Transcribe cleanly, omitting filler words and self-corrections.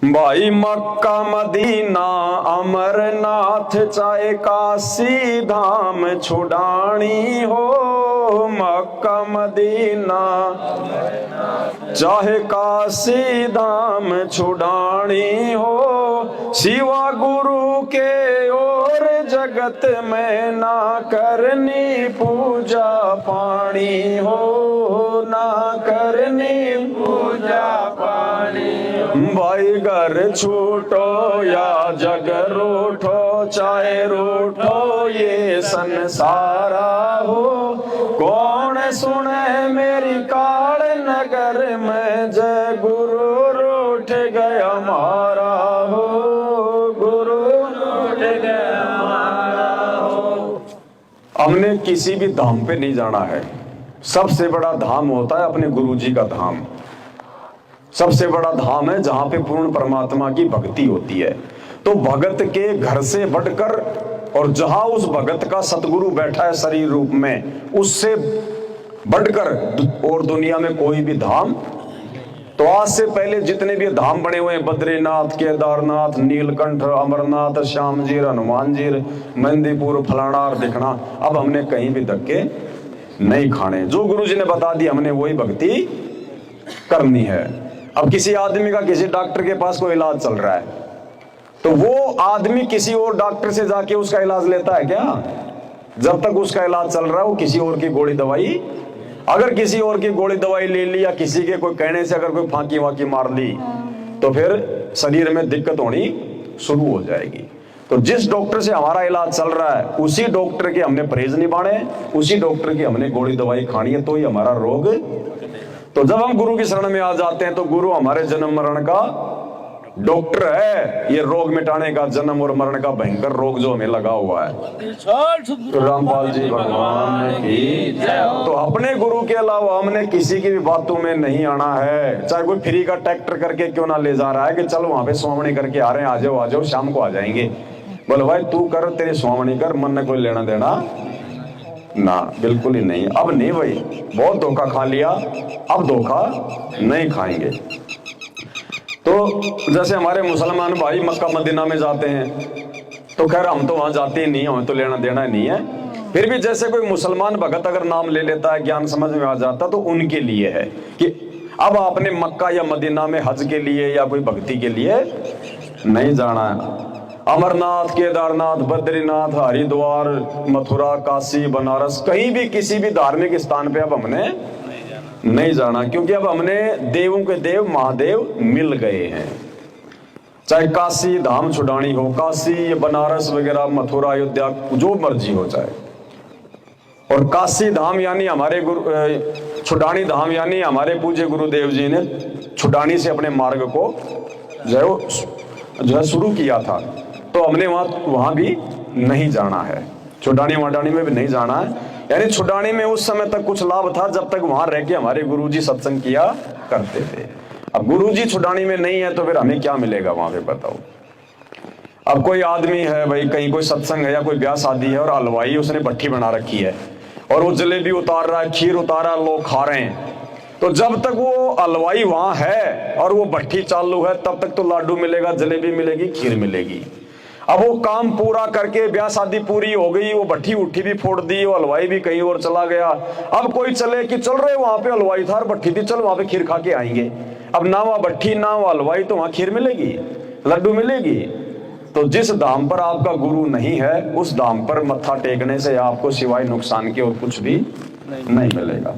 भाई Mecca Medina Amarnath चाहे काशी धाम छुड़ानी हो, मक्का मदीना चाहे काशी धाम छुड़ानी हो, शिवा गुरु के और जगत में ना करनी पूजा पानी हो, ना करनी पूजा पानी। भाई घर छूटो या जग रूठो, चाहे रूठो ये संसारा हो, कौन सुने मेरी काल नगर में जय गुरु रूठ गया हमारा हो, गुरु रूठ गया हमारा हो। हमने किसी भी धाम पे नहीं जाना है, सबसे बड़ा धाम होता है अपने गुरु जी का धाम। सबसे बड़ा धाम है जहां पे पूर्ण परमात्मा की भक्ति होती है। तो भगत के घर से बढ़कर और जहां उस भगत का सतगुरु बैठा है शरीर रूप में, उससे बढ़कर और दुनिया में कोई भी धाम। तो आज से पहले जितने भी धाम बने हुए हैं, बद्रीनाथ, केदारनाथ, नीलकंठ, अमरनाथ, श्यामजीर, हनुमानजीर, मेहंदीपुर, फलाना और दिखना, अब हमने कहीं भी धक्के नहीं खाने। जो गुरु जी ने बता दी हमने वही भक्ति करनी है। अब किसी आदमी का किसी डॉक्टर के पास कोई इलाज चल रहा है, तो वो आदमी किसी और डॉक्टर से जाके उसका इलाज लेता है क्या? जब तक उसका इलाज चल रहा है वो किसी और की गोली दवाई, अगर किसी और की गोली दवाई ले ली या किसी के कोई कहने से अगर कोई फांकी वाकी मार ली, तो फिर शरीर में दिक्कत होनी शुरू हो जाएगी। तो जिस डॉक्टर से हमारा इलाज चल रहा है उसी डॉक्टर के हमने परहेज निभाने, उसी डॉक्टर की हमने गोली दवाई खानी है, तो ही हमारा रोग। तो जब हम गुरु की शरण में आ जाते हैं तो गुरु हमारे जन्म मरण का डॉक्टर है। ये रोग मिटाने का, जन्म और मरण का भयंकर रोग जो हमें लगा हुआ है। तो रामपाल जी भगवान की। तो अपने गुरु के अलावा हमने किसी की भी बातों में नहीं आना है। चाहे कोई फ्री का ट्रैक्टर करके क्यों ना ले जा रहा है कि चलो वहां पे स्वामणी करके आ रहे हैं, आ जाओ शाम को आ जाएंगे। बोले भाई तू कर, तेरी स्वामणी कर, मन ने कोई लेना देना ना, बिल्कुल ही नहीं। अब नहीं भाई, बहुत धोखा खा लिया, अब धोखा नहीं खाएंगे। तो जैसे हमारे मुसलमान भाई मक्का मदीना में जाते हैं, तो खैर हम तो वहां जाते ही नहीं, हमें तो लेना देना नहीं है। फिर भी जैसे कोई मुसलमान भगत अगर नाम ले लेता है, ज्ञान समझ में आ जाता, तो उनके लिए है कि अब आपने मक्का या मदीना में हज के लिए या कोई भक्ति के लिए नहीं जाना है। अमरनाथ, केदारनाथ, बद्रीनाथ, हरिद्वार, मथुरा, काशी, बनारस, कहीं भी किसी भी धार्मिक स्थान पे अब हमने नहीं जाना, क्योंकि अब हमने देवों के देव महादेव मिल गए हैं। चाहे काशी धाम छुड़ानी हो, काशी, बनारस वगैरह, मथुरा, अयोध्या, जो मर्जी हो जाए। और काशी धाम यानी हमारे गुरु, छुड़ानी धाम यानी हमारे पूज्य गुरुदेव जी ने छुड़ानी से अपने मार्ग को जो है शुरू किया था। तो हमने वहां भी नहीं जाना है, छुड़ानी वाडानी में भी नहीं जाना है। यानी छुड़ानी में उस समय तक कुछ लाभ था जब तक वहां रह के हमारे गुरुजी सत्संग किया करते थे। अब गुरुजी छुड़ानी में नहीं है तो फिर हमें क्या मिलेगा वहां पे, बताओ। अब कोई आदमी है भाई, कहीं कोई सत्संग है या कोई ब्याह शादी है, और हलवाई उसने भट्टी बना रखी है और वो जलेबी उतार रहा है, खीर उतार रहा है, लोग खा रहे हैं। तो जब तक वो हलवाई वहां है और वो भट्टी चालू है, तब तक तो लाडू मिलेगा, जलेबी मिलेगी, खीर मिलेगी। अब वो काम पूरा करके ब्याह शादी पूरी हो गई, वो भट्टी उठी भी फोड़ दी, वो हलवाई भी कहीं और चला गया। अब कोई चले कि चल रहे वहां पे हलवाई था और भट्टी थी, चल वहां पे खीर खा के आएंगे। अब ना वहां भट्टी ना वहां हलवाई, तो वहां खीर मिलेगी, लड्डू मिलेगी। तो जिस धाम पर आपका गुरु नहीं है, उस धाम पर मत्था टेकने से आपको सिवाय नुकसान के और कुछ भी नहीं मिलेगा।